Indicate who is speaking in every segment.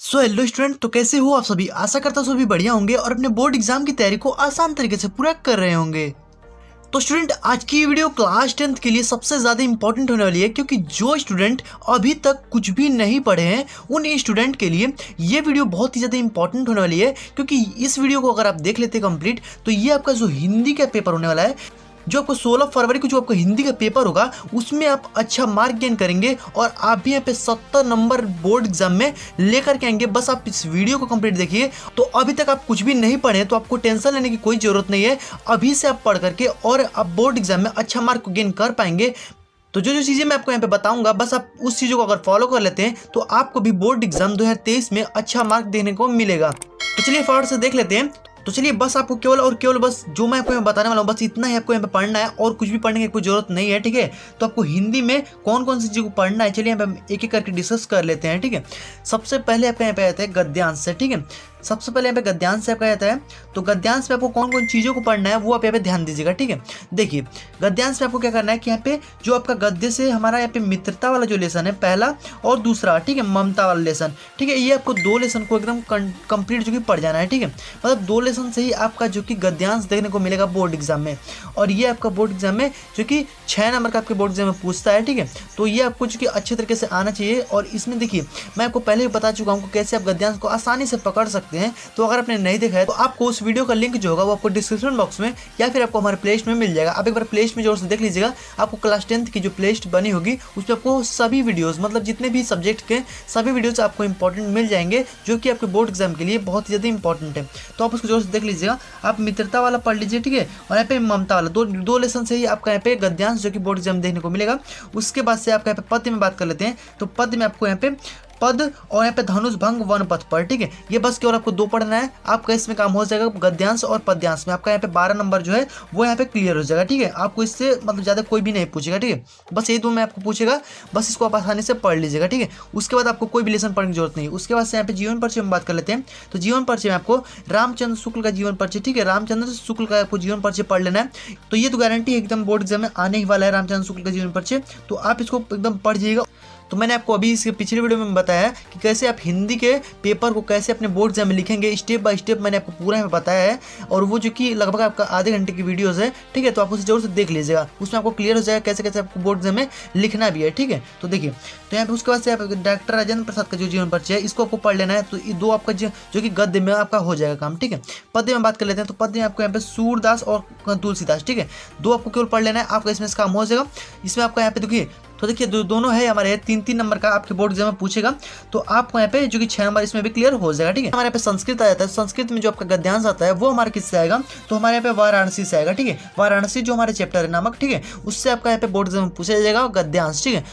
Speaker 1: So hello student, तो कैसे हो आप सभी। आशा करता हूँ सभी बढ़िया होंगे और अपने बोर्ड एग्जाम की तैयारी को आसान तरीके से पूरा कर रहे होंगे। तो स्टूडेंट, आज की वीडियो क्लास 10th के लिए सबसे ज़्यादा इंपॉर्टेंट होने वाली है, क्योंकि जो स्टूडेंट अभी तक कुछ भी नहीं पढ़े हैं उन स्टूडेंट के लिए ये वीडियो बहुत ही ज़्यादा इंपॉर्टेंट होने वाली है। क्योंकि इस वीडियो को अगर आप देख लेते कंप्लीट, तो ये आपका जो हिंदी का पेपर होने वाला है, जो आपको 16 फरवरी को जो आपका हिंदी का पेपर होगा, उसमें आप अच्छा मार्क गेन करेंगे और आप भी यहाँ पे 70 नंबर बोर्ड एग्जाम में लेकर के आएंगे। बस आप इस वीडियो को कंप्लीट देखिए। तो अभी तक आप कुछ भी नहीं पढ़े तो आपको टेंशन लेने की कोई ज़रूरत नहीं है। अभी से आप पढ़ करके और आप बोर्ड एग्जाम में अच्छा मार्क गेन कर पाएंगे। तो जो जो चीज़ें मैं आपको यहाँ पे बताऊंगा, बस आप उस चीज़ों को अगर फॉलो कर लेते हैं तो आपको भी बोर्ड एग्जाम 2023 में अच्छा मार्क देने को मिलेगा। तो चलिए फटाफट से देख लेते हैं। तो चलिए, बस आपको केवल और केवल बस जो मैं आपको यहाँ बताने वाला हूँ, बस इतना ही आपको यहाँ पे पढ़ना है और कुछ भी पढ़ने की कोई जरूरत नहीं है। ठीक है, तो आपको हिंदी में कौन कौन सी चीज़ को पढ़ना है, चलिए यहाँ पे हम एक एक करके डिस्कस कर लेते हैं। ठीक है, सबसे पहले आपका यहाँ पे आता है गद्यांश से। ठीक है, सबसे पहले यहाँ पे गद्यांश से आपका आता है। तो गद्यांश में आपको कौन कौन चीज़ों को पढ़ना है वो आप यहाँ पे ध्यान दीजिएगा। ठीक है, देखिए गद्यांश में आपको क्या करना है कि यहाँ पे जो आपका गद्य से हमारा यहाँ पे मित्रता वाला जो लेसन है पहला और दूसरा, ठीक है, ममता वाला लेसन, ठीक है, ये आपको 2 लेसन को एकदम कंप्लीट जो कि पढ़ जाना है। ठीक है, मतलब 2 लेसन से ही आपका जो कि गद्यांश देखने को मिलेगा बोर्ड एग्जाम में। और ये आपका बोर्ड एग्जाम में जो कि 6 नंबर का आपके बोर्ड एग्जाम में पूछता है। ठीक है, तो ये आपको जो कि अच्छे तरीके से आना चाहिए। और इसमें देखिए मैं आपको पहले ही बता चुका हूँ कैसे आप गद्यांश को आसानी से पकड़ सकते हैं। तो अगर आपने नहीं देखा है तो आपको उस वीडियो का लिंक जो होगा वो आपको डिस्क्रिप्शन बॉक्स में या फिर आपको हमारे प्लेलिस्ट में मिल जाएगा। आप एक बार प्लेलिस्ट में जोर से देख लीजिएगा। आपको क्लास 10th की जो प्लेलिस्ट बनी होगी उसमें आपको सभी वीडियोस, मतलब जितने भी सब्जेक्ट के सभी वीडियोस आपको इंपॉर्टेंट मिल जाएंगे, जो कि आपके बोर्ड एग्जाम के लिए बहुत ही ज़्यादा इंपॉर्टेंट है। तो आप उसको जोर से देख लीजिएगा। आप मित्रता वाला पढ़ लीजिए। ठीक है, और यहाँ पे ममता वाला दो लेसन से ही आपका यहाँ पे गद्यांश जो कि बोर्ड एग्जाम देखने को मिलेगा। उसके बाद से आपका यहाँ पे पद्य में बात कर लेते हैं। तो पद्य में आपको यहाँ पे पद और यहाँ पे धनुष भंग वन पथ पर, ठीक है, ये बस केवल आपको 2 पढ़ना है। आपका इसमें काम हो जाएगा गद्यांश और पद्यांश में। आपका यहाँ पे 12 नंबर जो है वो यहाँ पे क्लियर हो जाएगा। ठीक है, आपको इससे मतलब ज़्यादा कोई भी नहीं पूछेगा। ठीक है, बस यही 2 में आपको पूछेगा, बस इसको आप आसानी से पढ़ लीजिएगा। ठीक है, उसके बाद आपको कोई भी लेसन पढ़ने की जरूरत नहीं है। उसके बाद से यहाँ पे जीवन परिचय में बात कर लेते हैं। तो जीवन परिचय में आपको रामचंद्र शुक्ल का जीवन परिचय, ठीक है, रामचंद्र शुक्ल का आपको जीवन परिचय पढ़ लेना है। तो ये तो गारंटी है एकदम बोर्ड एग्जाम में आने ही वाला है रामचंद्र शुक्ल का जीवन परिचय। तो आप इसको एकदम पढ़ जाइएगा। तो मैंने आपको अभी इसके पिछले वीडियो में बताया कि कैसे आप हिंदी के पेपर को कैसे अपने बोर्ड एग्जाम में लिखेंगे, स्टेप बाय स्टेप मैंने आपको पूरा में बताया है। और वो जो कि लगभग आपका आधे घंटे की वीडियोस है। ठीक है, तो आप उसे जरूर से देख लीजिएगा। उसमें आपको क्लियर हो जाएगा कैसे कैसे आपको बोर्ड एग्जाम में लिखना भी है। ठीक है, तो देखिए, तो यहाँ पे उसके बाद से आप डॉक्टर राजेंद्र प्रसाद का जो जीवन परिचय है इसको आपको पढ़ लेना है। तो ये 2 आपका जो कि गद्य में आपका हो जाएगा काम। ठीक है, पद्य में बात कर लेते हैं। तो पद्य में आपको यहाँ पे सूरदास और तुलसीदास, ठीक है, 2 आपको केवल पढ़ लेना है। आपका इसमें काम हो जाएगा। इसमें आपका यहाँ पे देखिए, तो देखिए दोनों है हमारे 3-3 नंबर का आपके बोर्ड एग्जाम में पूछेगा। तो आपको यहाँ पे जो कि 6 नंबर इसमें भी क्लियर हो जाएगा। ठीक है, हमारे यहाँ पे संस्कृत आ जाता है। संस्कृत में जो आपका गद्यांश आता है वो हमारे किससे आएगा, तो हमारे यहाँ पे वाराणसी से आएगा। ठीक है, वाराणसी जो हमारे चैप्टर है नामक, ठीक है, उससे आपका यहाँ पे बोर्ड एग्जाम में पूछा जाएगा गद्यांश। ठीक है,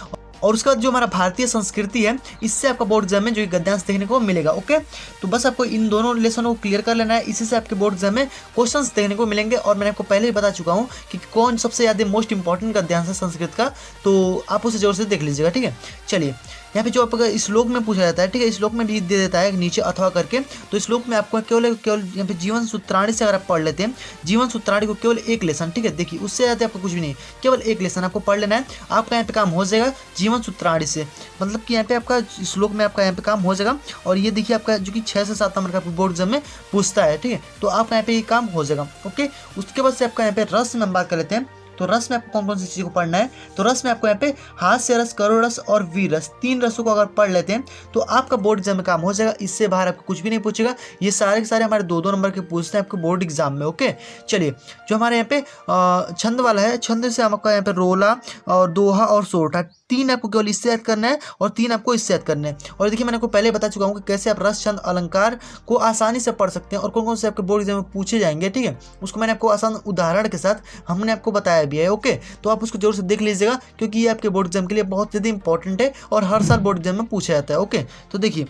Speaker 1: और उसके बाद जो हमारा भारतीय संस्कृति है इससे आपका बोर्ड एग्जाम में जो गद्यांश देखने को मिलेगा। ओके, तो बस आपको इन दोनों लेसनों को क्लियर कर लेना है। इसी से आपके बोर्ड एग्जाम में क्वेश्चंस देखने को मिलेंगे। और मैंने आपको पहले ही बता चुका हूँ कि कौन सबसे ज़्यादा मोस्ट इंपॉर्टेंट गद्यांश है संस्कृत का, तो आप उसे जोर से देख लीजिएगा। ठीक है, चलिए यहाँ पे जो आपका श्लोक में पूछा जाता है, ठीक है, श्लोक में भी दे देता है नीचे अथवा करके। तो श्लोक में आपको केवल यहाँ पे जीवन सूत्राणी से अगर आप पढ़ लेते हैं, जीवन सूत्राणी को केवल 1 लेसन, ठीक है, देखिए उससे ज़्यादा आपको कुछ भी नहीं, केवल 1 लेसन आपको पढ़ लेना है। आपका यहाँ पे काम हो जाएगा जीवन सूत्राणी से, मतलब कि यहाँ पे आपका श्लोक में आपका यहाँ पे काम हो जाएगा। और ये देखिए आपका जो कि 6 से 7 नंबर का बोर्ड एग्जाम में पूछता है। ठीक है, तो आपका यहाँ पे ये काम हो जाएगा। ओके, उसके बाद से आपका यहाँ पे रस में हम बात कर लेते हैं। तो रस में आपको कौन कौन सी चीज़ों को पढ़ना है, तो रस में आपको यहाँ पे हास्य रस, करुण रस और वीर रस, 3 रसों को अगर पढ़ लेते हैं तो आपका बोर्ड एग्जाम में काम हो जाएगा। इससे बाहर आपको कुछ भी नहीं पूछेगा। ये सारे के सारे हमारे 2-2 नंबर के पूछते हैं आपके बोर्ड एग्जाम में। ओके, चलिए जो हमारे यहाँ पे छंद वाला है, छंद से आपका यहाँ पे रोला और दोहा और सोरठा, 3 आपको केवल इससे याद करना है और 3 आपको इससे याद करना है। और देखिए मैंने आपको पहले बता चुका हूँ कि कैसे आप रस, छंद, अलंकार को आसानी से पढ़ सकते हैं और कौन कौन से आपके बोर्ड एग्जाम में पूछे जाएंगे। ठीक है, उसको मैंने आपको आसान उदाहरण के साथ हमने आपको बताया भी है। ओके, तो आप उसको जरूर से देख लीजिएगा, क्योंकि ये आपके बोर्ड एग्जाम के लिए बहुत ज़्यादा इंपॉर्टेंट है और हर साल बोर्ड एग्जाम में पूछा जाता है। ओके, तो देखिए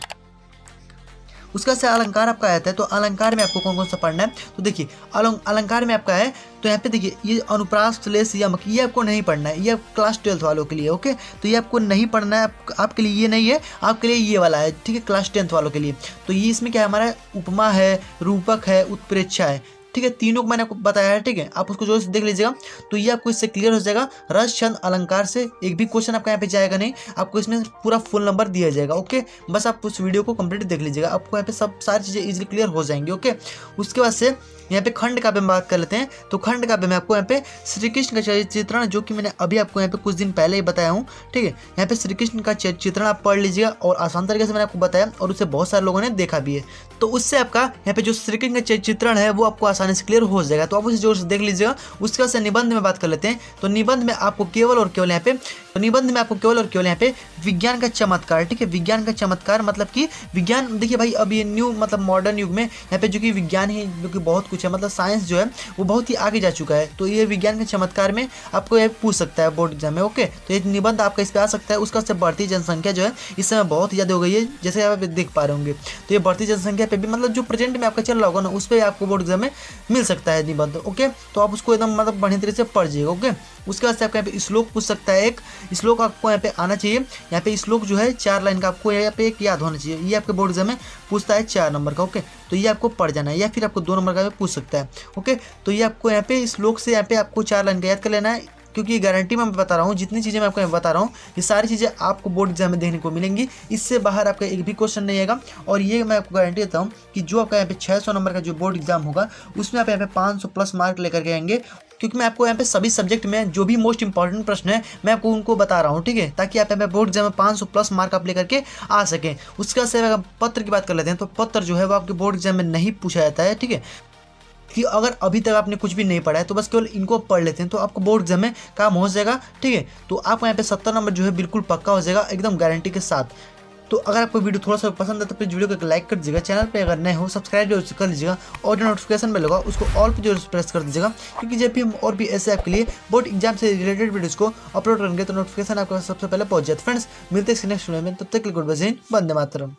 Speaker 1: उसका से अलंकार आपका आता है। तो अलंकार में आपको कौन कौन सा पढ़ना है, तो देखिए अलंकार में आपका है। तो यहाँ पे देखिए ये अनुप्रास, श्लेष, यमक, ये आपको नहीं पढ़ना है, ये क्लास 12th वालों के लिए। ओके, तो ये आपको नहीं पढ़ना है, आपके लिए ये नहीं है, आपके लिए ये वाला है। ठीक है, क्लास 10th वालों के लिए। तो ये इसमें क्या है, हमारा उपमा है, रूपक है, उत्प्रेक्षा है। ठीक है, तीनों को मैंने आपको बताया है, ठीक है, आप उसको जो देख लीजिएगा तो ये आपको इससे क्लियर हो जाएगा। रस छंद अलंकार से एक भी क्वेश्चन आपका यहाँ पे जाएगा नहीं, आपको इसमें पूरा फुल नंबर दिया जाएगा। ओके, बस आप उस वीडियो को कंप्लीट देख लीजिएगा, आपको यहाँ पे सब सारी चीज़ें इजीली क्लियर हो जाएंगी। ओके, उसके बाद से यहाँ पे खंड काव्य में बात कर लेते हैं। तो खंड काव्य में आपको यहाँ पे श्री कृष्ण का चित्रण, जो कि मैंने अभी आपको यहाँ पे कुछ दिन पहले ही बताया हूँ, ठीक है, यहाँ पे श्री कृष्ण का चित्रण आप पढ़ लीजिएगा और आसान तरीके से मैंने आपको बताया और उसे बहुत सारे लोगों ने देखा भी है, तो उससे आपका यहाँ पे जो श्री कृष्ण का चित्रण है वो आपको आसानी से क्लियर हो जाएगा। तो आप उसे जोर से देख लीजिएगा। उसके बाद से निबंध में बात कर लेते हैं। तो निबंध में आपको केवल और केवल यहाँ पे विज्ञान का चमत्कार, ठीक है, विज्ञान का चमत्कार मतलब कि विज्ञान, देखिए भाई अब ये न्यू मतलब मॉडर्न युग में यहाँ पे जो कि विज्ञान है, जो कि बहुत कुछ है, मतलब साइंस जो है वो बहुत ही आगे जा चुका है। तो ये विज्ञान के चमत्कार में आपको ये पूछ सकता है बोर्ड एग्जाम में। ओके, तो ये निबंध आपका इस पर आ सकता है। उसका से बढ़ती जनसंख्या जो है इस समय बहुत ही ज़्यादा हो गई है, जैसे आप देख पा रहे होंगे। तो ये बढ़ती जनसंख्या पे भी मतलब जो प्रेजेंट में आपका चल रहा होगा ना, उस पर आपको बोर्ड एग्जाम में मिल सकता है निबंध। ओके, तो आप उसको एकदम मतलब बढ़िया तरीके से पढ़ जाइएगा। ओके, उसके बाद से आपका यहाँ पे श्लोक पूछ सकता है। एक श्लोक आपको यहाँ पे आना चाहिए। यहाँ पे श्लोक जो है 4 लाइन का आपको यहाँ पे एक याद होना चाहिए। ये आपके बोर्ड एग्जाम में पूछता है 4 नंबर का। ओके, तो ये आपको पढ़ जाना है, या फिर आपको 2 नंबर का पूछ सकता है। ओके, तो ये आपको यहाँ पे श्लोक से यहाँ पे आपको 4 लाइन का याद कर लेना है, क्योंकि ये गारंटी मैं बता रहा हूँ, जितनी चीज़ें मैं आपको बता रहा हूँ ये सारी चीज़ें आपको बोर्ड एग्जाम में देखने को मिलेंगी। इससे बाहर आपका एक भी क्वेश्चन नहीं आएगा। और ये मैं आपको गारंटी देता हूँ कि जो आपका यहाँ पे 600 नंबर का जो बोर्ड एग्जाम होगा उसमें आप यहाँ पे 500 प्लस मार्क लेकर के आएंगे, क्योंकि मैं आपको यहाँ पे सभी सब्जेक्ट में जो भी मोस्ट इंपॉर्टेंट प्रश्न है मैं आपको उनको बता रहा हूँ, ठीक है, ताकि आप यहाँ पे बोर्ड एग्जाम में 500 प्लस मार्क आप लेकर के आ सकें। उसके बाद से अगर पत्र की बात कर लेते हैं, तो पत्र जो है वो आपके बोर्ड एग्जाम में नहीं पूछा जाता है, ठीक है, कि अगर अभी तक आपने कुछ भी नहीं पढ़ा है तो बस केवल इनको पढ़ लेते हैं तो आपको बोर्ड एग्जाम में काम हो जाएगा, ठीक है। तो आपको यहाँ पे 70 नंबर जो है बिल्कुल पक्का हो जाएगा, एकदम गारंटी के साथ। तो अगर आपको वीडियो थोड़ा सा पसंद है तो प्लीज़ वीडियो को एक लाइक कर दीजिएगा, चैनल पे अगर नए हो सब्सक्राइब जरूर कर लीजिएगा और जो नोटिफिकेशन बेल होगा उसको ऑल पे जरूर प्रेस कर दीजिएगा, क्योंकि जब भी हम और भी ऐसे आपके लिए बोर्ड एग्जाम से रिलेटेड वीडियोस को अपलोड करेंगे तो नोटिफिकेशन आपको सबसे पहले पहुंच जाए। फ्रेंड्स, मिलते हैं नेक्स्ट वीडियो में, तब तक के लिए गुड बाय, वंदे मातरम।